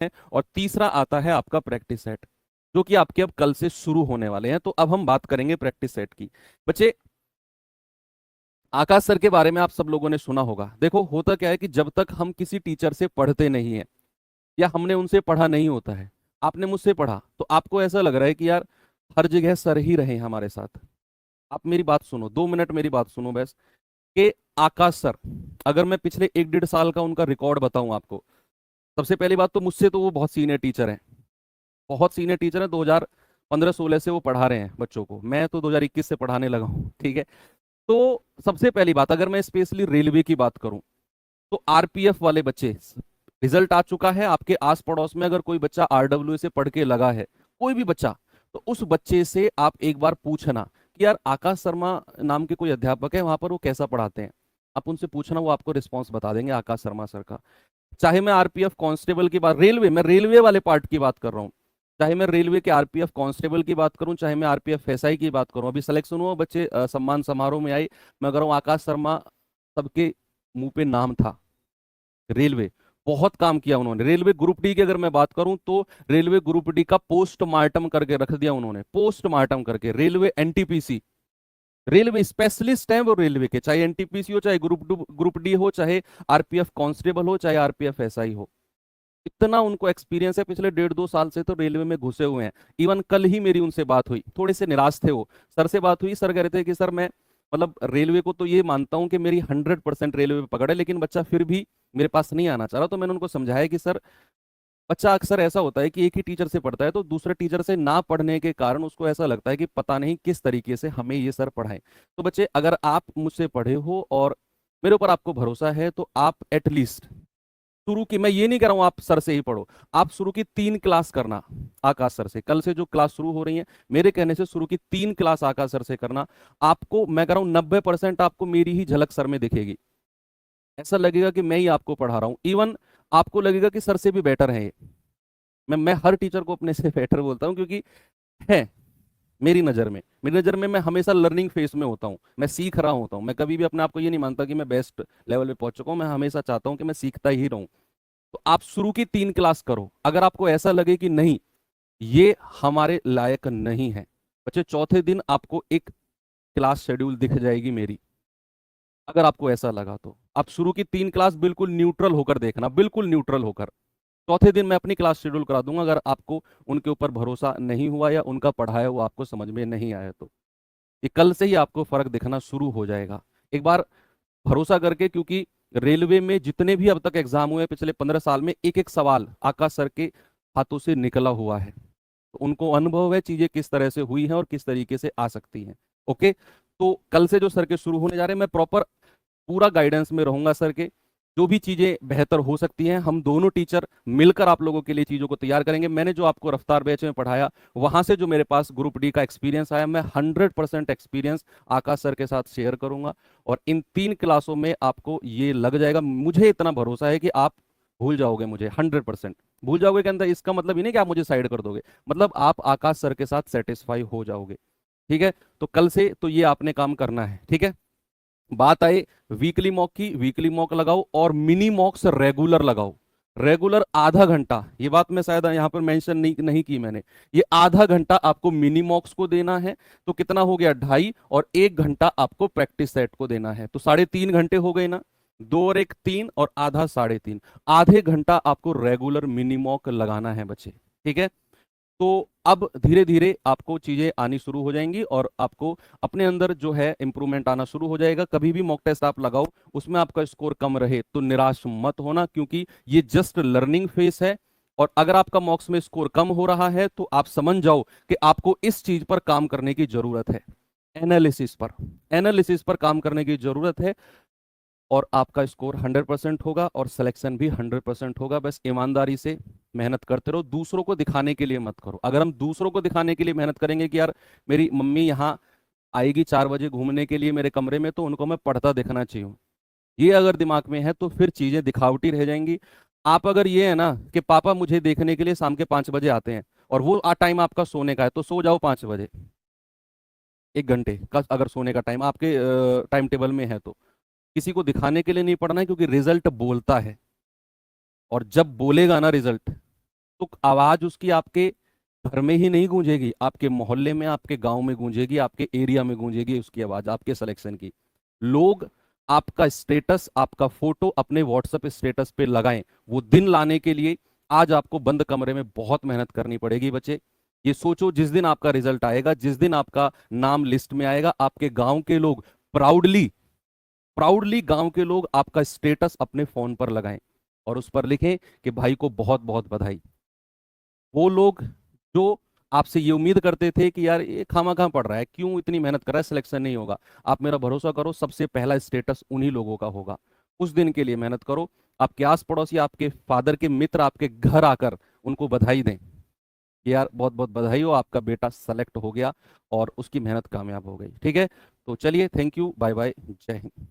है, और तीसरा आता है आपका प्रैक्टिस सेट, जो कि आपके अब कल से शुरू होने वाले हैं। तो अब हम बात करेंगे प्रैक्टिस सेट की। बच्चे, आकाश सर के बारे में आप सब लोगों ने सुना होगा। देखो, होता क्या है कि जब तक हम किसी टीचर से पढ़ते नहीं है, या हमने उनसे पढ़ा नहीं होता है, आपने मुझसे पढ़ा, तो आपको ऐसा लग रहा है कि यार हर जगह सर ही रहे हमारे साथ। आप मेरी बात सुनो, 2 मिनट मेरी बात सुनो बस। कि आकाश सर, अगर मैं पिछले 1-1.5 साल का उनका रिकॉर्ड बताऊं आपको, सबसे पहली बात तो मुझसे तो वो बहुत सीनियर टीचर हैं, बहुत सीनियर टीचर हैं। 2015-16 से वो पढ़ा रहे हैं बच्चों को, मैं तो 2021 से पढ़ाने लगा हूँ, ठीक है। तो सबसे पहली बात, अगर मैं स्पेशली रेलवे की बात करूं, तो आरपीएफ वाले बच्चे, रिजल्ट आ चुका है आपके आस पड़ोस में, अगर कोई बच्चा आरडब्ल्यू से पढ़ के लगा है, कोई भी बच्चा, तो उस बच्चे से आप एक बार पूछना कि यार आकाश शर्मा नाम के कोई अध्यापक है वहां पर, वो कैसा पढ़ाते हैं। आप उनसे पूछना, वो आपको रिस्पॉन्स बता देंगे आकाश शर्मा सर का। चाहे मैं आरपीएफ कांस्टेबल की बात, रेलवे, मैं रेलवे वाले पार्ट की बात कर रहा हूँ, चाहे मैं रेलवे के आरपीएफ कांस्टेबल की बात करूं, चाहे मैं आरपीएफ एसआई की बात करूं, अभी सिलेक्शन हुआ बच्चे, सम्मान समारोह में आए, मैं कह रहा हूं आकाश शर्मा सबके मुंह पे नाम था। रेलवे बहुत काम किया उन्होंने। रेलवे ग्रुप डी की अगर मैं बात करूं, तो रेलवे ग्रुप डी का पोस्टमार्टम करके रख दिया उन्होंने, पोस्टमार्टम करके। रेलवे एनटीपीसी, रेलवे स्पेशलिस्ट हैं वो रेलवे के, चाहे एनटीपीसी हो, चाहे ग्रुप डी हो, चाहे आरपीएफ कांस्टेबल हो, चाहे आरपीएफ एसआई हो। इतना उनको एक्सपीरियंस है, पिछले 1.5-2 साल से तो रेलवे में घुसे हुए हैं। इवन कल ही मेरी उनसे बात हुई, थोड़े से निराश थे वो, सर से बात हुई, सर कह रहे थे कि सर मैं, मतलब रेलवे को तो ये मानता हूं कि मेरी 100% रेलवे पे पकड़ है, लेकिन बच्चा फिर भी मेरे पास नहीं आना चाह रहा। तो मैंने उनको समझाया कि सर, बच्चा अक्सर ऐसा होता है कि एक ही टीचर से पढ़ता है, तो दूसरे टीचर से ना पढ़ने के कारण उसको ऐसा लगता है कि पता नहीं किस तरीके से हमें ये सर पढ़ाएं। तो बच्चे, अगर आप मुझसे पढ़े हो और मेरे ऊपर आपको भरोसा है, तो आप एटलीस्ट शुरू की, मैं ये नहीं कह रहा हूं आप सर से ही पढ़ो, आप शुरू की 3 क्लास करना आकाश सर से। कल से जो क्लास शुरू हो रही है, मेरे कहने से शुरू की 3 क्लास आकाश सर से करना। आपको मैं कह रहा हूं 90% आपको मेरी ही झलक सर में दिखेगी। ऐसा लगेगा कि मैं ही आपको पढ़ा रहा हूं। इवन आपको लगेगा कि सर से भी बेटर है ये। मैं हर टीचर को अपने से बेटर बोलता हूं, क्योंकि है, मेरी नज़र में मैं हमेशा लर्निंग फेज में होता हूँ, मैं सीख रहा होता हूँ। मैं कभी भी अपने आप को ये नहीं मानता कि मैं बेस्ट लेवल पे पहुंच चुका हूँ, मैं हमेशा चाहता हूँ कि मैं सीखता ही रहूं। तो आप शुरू की 3 क्लास करो। अगर आपको ऐसा लगे कि नहीं, ये हमारे लायक नहीं है, बच्चे, चौथे दिन आपको एक क्लास शेड्यूल दिख जाएगी मेरी। अगर आपको ऐसा लगा तो आप शुरू की 3 क्लास बिल्कुल न्यूट्रल होकर देखना, बिल्कुल न्यूट्रल होकर। चौथे दिन मैं अपनी क्लास शेड्यूल करा दूंगा, अगर आपको उनके ऊपर भरोसा नहीं हुआ या उनका पढ़ाया वो आपको समझ में नहीं आया तो। ये कल से ही आपको फर्क दिखना शुरू हो जाएगा, एक बार भरोसा करके। क्योंकि रेलवे में जितने भी अब तक एग्जाम हुए पिछले 15 साल में, एक एक सवाल आकाश सर के हाथों से निकला हुआ है, तो उनको अनुभव है चीजें किस तरह से हुई हैं और किस तरीके से आ सकती हैं। ओके, तो कल से जो सर के शुरू होने जा रहे हैं, मैं प्रॉपर पूरा गाइडेंस में रहूंगा सर के। जो भी चीजें बेहतर हो सकती हैं, हम दोनों टीचर मिलकर आप लोगों के लिए चीजों को तैयार करेंगे। मैंने जो आपको रफ्तार बैच में पढ़ाया, वहां से जो मेरे पास ग्रुप डी का एक्सपीरियंस आया, मैं 100% एक्सपीरियंस आकाश सर के साथ शेयर करूंगा। और इन 3 क्लासों में आपको ये लग जाएगा, मुझे इतना भरोसा है कि आप भूल जाओगे मुझे 100%। भूल जाओगे के अंदर इसका मतलब ये नहीं कि आप मुझे साइड कर दोगे, मतलब आप आकाश सर के साथ सेटिस्फाई हो जाओगे। ठीक है, तो कल से तो ये आपने काम करना है, ठीक है। बात आए वीकली मॉक की, वीकली मॉक लगाओ और मिनी मॉक्स रेगुलर लगाओ। रेगुलर आधा घंटा, ये बात मैं शायद यहाँ पर मेंशन नहीं की मैंने, ये आधा घंटा आपको मिनी मॉक्स को देना है। तो कितना हो गया, 2.5, और 1 घंटा आपको प्रैक्टिस सेट को देना है, तो 3.5 घंटे हो गए ना। 2 और 1 3 और आधा 3.5, आधे घंटा आपको रेगुलर मिनी मॉक लगाना है बच्चे, ठीक है। तो अब धीरे धीरे आपको चीजें आनी शुरू हो जाएंगी और आपको अपने अंदर जो है इंप्रूवमेंट आना शुरू हो जाएगा। कभी भी मॉक टेस्ट आप लगाओ, उसमें आपका स्कोर कम रहे तो निराश मत होना, क्योंकि ये जस्ट लर्निंग फेज है। और अगर आपका मॉक्स में स्कोर कम हो रहा है, तो आप समझ जाओ कि आपको इस चीज पर काम करने की जरूरत है, एनालिसिस पर काम करने की जरूरत है। और आपका स्कोर 100% होगा और सिलेक्शन भी 100% होगा। बस ईमानदारी से मेहनत करते रहो, दूसरों को दिखाने के लिए मत करो। अगर हम दूसरों को दिखाने के लिए मेहनत करेंगे कि यार मेरी मम्मी यहाँ आएगी 4 बजे घूमने के लिए मेरे कमरे में, तो उनको मैं पढ़ता दिखना चाहिए, ये अगर दिमाग में है, तो फिर चीजें दिखावटी रह जाएंगी। आप अगर ये है ना कि पापा मुझे देखने के लिए शाम के 5 बजे आते हैं, और वो टाइम आपका सोने का है, तो सो जाओ 5 बजे, 1 घंटे का अगर सोने का टाइम आपके टाइम टेबल में है तो। किसी को दिखाने के लिए नहीं पढ़ना है, क्योंकि रिजल्ट बोलता है, और जब बोलेगा ना रिजल्ट, तो आवाज उसकी आपके घर में ही नहीं गूंजेगी, आपके मोहल्ले में, आपके गांव में गूंजेगी, आपके एरिया में गूंजेगी उसकी आवाज, आपके सिलेक्शन की। लोग आपका स्टेटस, आपका फोटो अपने व्हाट्सएप स्टेटस पे लगाएं। वो दिन लाने के लिए आज आपको बंद कमरे में बहुत मेहनत करनी पड़ेगी बच्चे। ये सोचो, जिस दिन आपका रिजल्ट आएगा, जिस दिन आपका नाम लिस्ट में आएगा, आपके गांव के लोग प्राउडली प्राउडली गांव के लोग आपका स्टेटस अपने फोन पर लगाएं और उस पर लिखें कि भाई को बहुत बहुत बधाई। वो लोग जो आपसे ये उम्मीद करते थे कि यार ये खामा खा पढ़ रहा है, क्यों इतनी मेहनत कर रहा है, सिलेक्शन नहीं होगा, आप मेरा भरोसा करो, सबसे पहला स्टेटस उन्हीं लोगों का होगा। उस दिन के लिए मेहनत करो। आपके आस पड़ोसी, आपके फादर के मित्र आपके घर आकर उनको बधाई दें कि यार बहुत बहुत बधाई हो, आपका बेटा सेलेक्ट हो गया और उसकी मेहनत कामयाब हो गई। ठीक है, तो चलिए, थैंक यू, बाय बाय, जय हिंद।